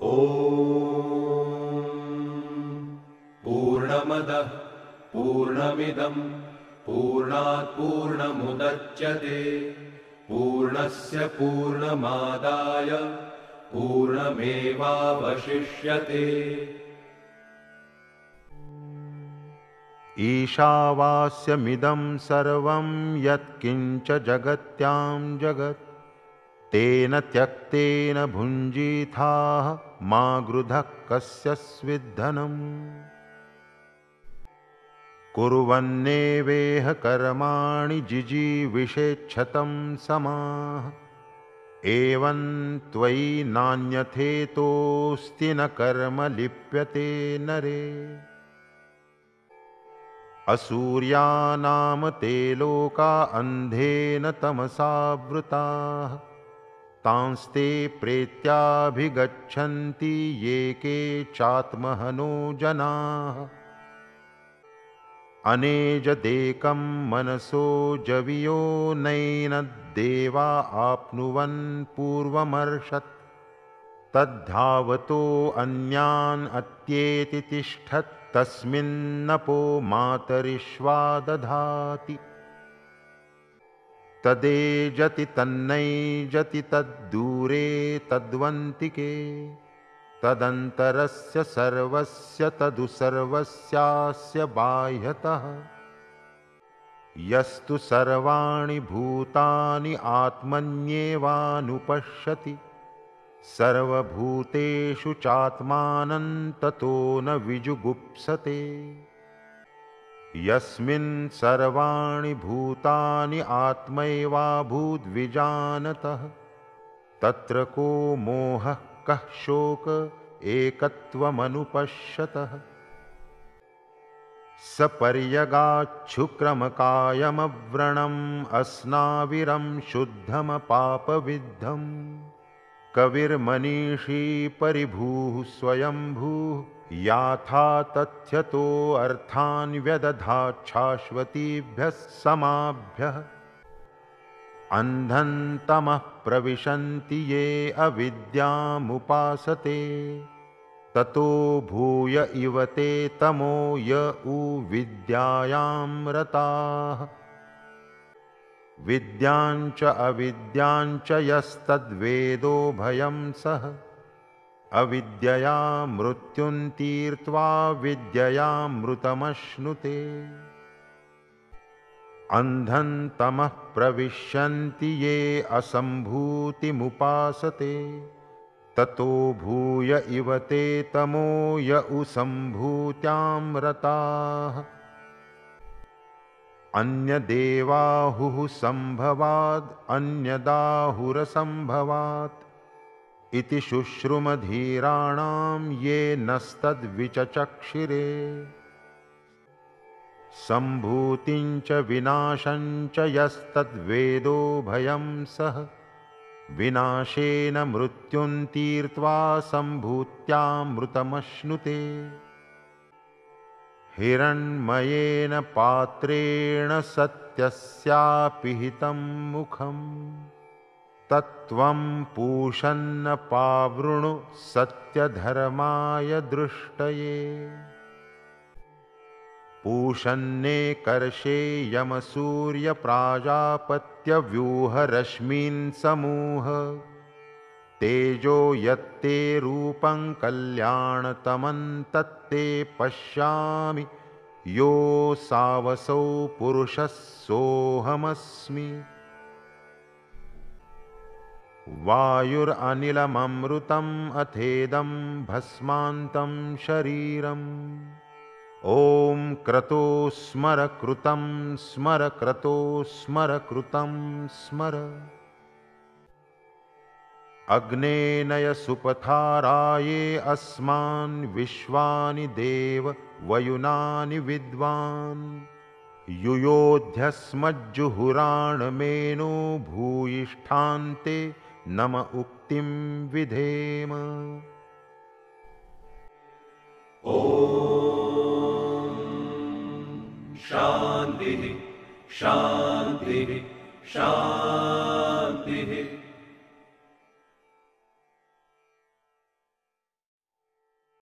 ॐ पूर्णमदः पूर्णमिदं पूर्णात् पूर्णमुदच्यते पूर्णस्य पूर्णमादाय पूर्णमेवावशिष्यते। ईशावास्यमिदं सर्वं यत्किञ्च जगत्यां जगत् तेन त्यक्तेन भुञ्जीथाः मा गृधः कस्य स्विद्धनम्। कुर्वन्नेवेह कर्माणि जिजीविषेच्छतं समाः एवं त्वयि नान्यथेतोऽस्ति न कर्म लिप्यते नरे। असूर्यानाम ते लोका अन्धेन तमसावृताः तांस्ते प्रेत्याभिगच्छन्ति ये के चात्महनो जनाः। अनेजदेकं मनसो जवियो नैनद्देवा आप्नुवन् पूर्वमर्षत् तद्धावतो अन्यान् अत्येति तिष्ठत् तस्मिन्नपो मातरिश्वा दधाति। तदेजति तन्नैजति तद्दूरे तद्वन्तिके तदन्तरस्य सर्वस्य तदु सर्वस्यास्य बाह्यतः। यस्तु सर्वाणि भूतानि आत्मन्येवानुपश्यति सर्वभूतेषु चात्मानं ततो न विजुगुप्सते। यस्मिन् सर्वाणि भूतानि आत्मैवाभूद्विजानतः तत्र को मोहः कः शोक एकत्वमनुपश्यतः। सपर्यगाच्छुक्रमकायमव्रणम् अस्नाविरं शुद्धमपापविद्धम् कविर्मनीषी परिभूः स्वयंभूः याथा तथ्यतो अर्थान् व्यदधात् शाश्वतीभ्यः समाभ्यः। अन्धं तमः प्रविशन्ति ये अविद्यामुपासते ततो भूय इव ते तमो य उ विद्यायां रताः। विद्याञ्च अविद्याञ्च यस्तद्वेदो भयं सः अविद्यया मृत्युं तीर्त्वा विद्ययामृतमश्नुते। अन्धं तमः प्रविशन्ति ये असम्भूतिमुपासते ततो भूय इव ते तमो य उ सम्भूत्यां रताः। अन्यदेवाहुः सम्भवाद् अन्यदाहुरसम्भवात् इति शुश्रुमधीराणां ये नस्तद्विचचक्षिरे। सम्भूतिं च विनाशं च यस्तद्वेदो भयं सः विनाशेन मृत्युं तीर्त्वा सम्भूत्यामृतमश्नुते। हिरण्मयेन पात्रेण सत्यस्यापिहितं मुखम् तत्त्वं पूषन्न पावृणु सत्यधर्माय दृष्टये। पूषन्ने कर्षे यमसूर्यप्राजापत्यव्यूहरश्मीन् समूह तेजो यत्ते रूपं कल्याणतमं तत्ते पश्यामि योऽसावसौ पुरुषः सोऽहमस्मि। वायुरनिलममृतम् अथेदं भस्मान्तं शरीरम् ॐ क्रतो स्मर कृतं स्मर क्रतो स्मर कृतं स्मर। अग्नेनय सुपथाराये अस्मान् विश्वानि देव वयुनानि विद्वान् युयोध्यस्मज्जुहुराणमेनो भूयिष्ठान्ते नम उक्तिं विधेम। ॐ शान्तिः शान्तिः शान्तिः।